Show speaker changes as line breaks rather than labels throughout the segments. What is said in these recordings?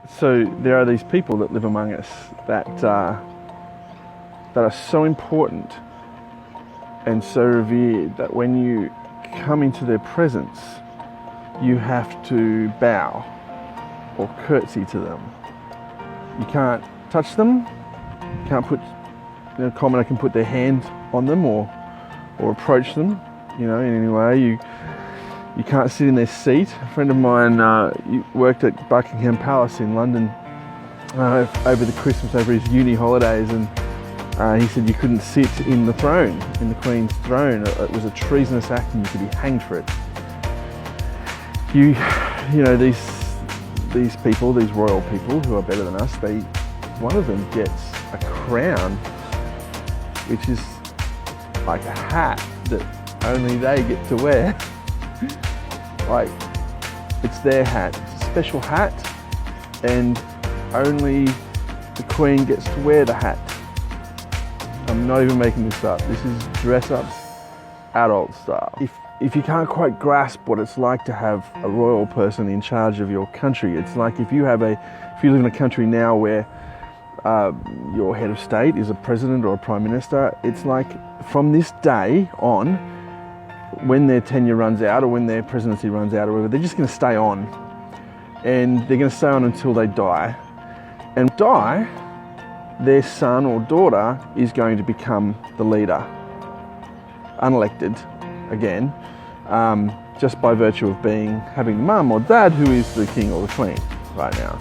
So there are these people that live among us that are so important and so revered that when you come into their presence, you have to bow or curtsy to them. You can't touch them. You can't put, commoner can put their hand on them or approach them, in any way. You can't sit in their seat. A friend of mine worked at Buckingham Palace in London over the Christmas, over his uni holidays, and he said you couldn't sit in the throne, in the Queen's throne. It was a treasonous act and you could be hanged for it. These people, these royal people who are better than us, one of them gets a crown, which is like a hat that only they get to wear. Like, it's their hat. It's a special hat, and only the Queen gets to wear the hat. I'm not even making this up. This is dress-up adult style. If you can't quite grasp what it's like to have a royal person in charge of your country, it's like if you live in a country now where your head of state is a president or a prime minister, it's like from this day on, when their tenure runs out or when their presidency runs out or whatever, they're just going to stay on. And they're going to stay on until they die. And their son or daughter is going to become the leader, unelected again, just by virtue of having mum or dad who is the king or the queen right now.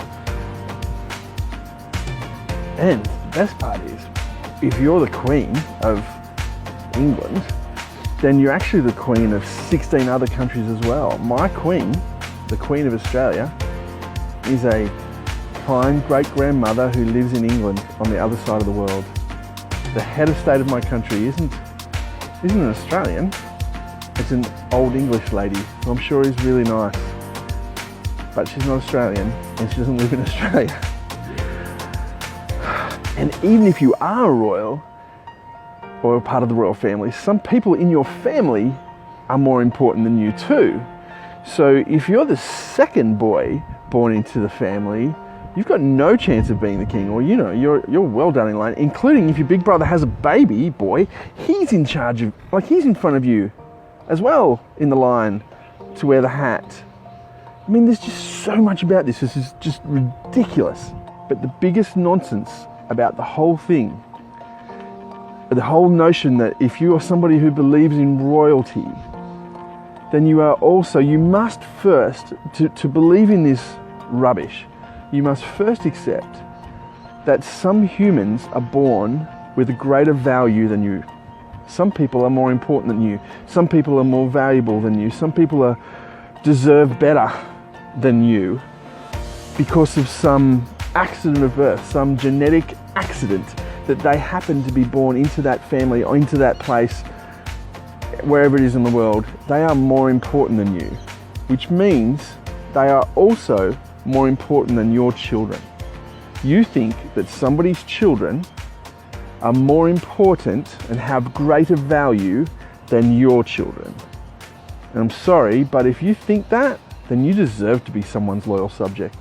And the best part is, if you're the Queen of England, then you're actually the Queen of 16 other countries as well. My Queen, the Queen of Australia, is a kind great-grandmother who lives in England on the other side of the world. The head of state of my country isn't an Australian, it's an old English lady who I'm sure is really nice. But she's not Australian and she doesn't live in Australia. And even if you are a royal, or a part of the royal family, some people in your family are more important than you too. So if you're the second boy born into the family, you've got no chance of being the king, or you're well down in line, including if your big brother has a baby boy, he's in charge of, he's in front of you as well in the line to wear the hat. I mean, there's just so much about this. This is just ridiculous. But the biggest nonsense about the whole thing, the whole notion that if you are somebody who believes in royalty, then you must first, to believe in this rubbish, you must first accept that some humans are born with a greater value than you. Some people are more important than you. Some people are more valuable than you. Some people deserve better than you because of some accident of birth, some genetic accident that they happen to be born into that family or into that place, wherever it is in the world. They are more important than you, which means they are also more important than your children. You think that somebody's children are more important and have greater value than your children. And I'm sorry, but if you think that, then you deserve to be someone's loyal subject.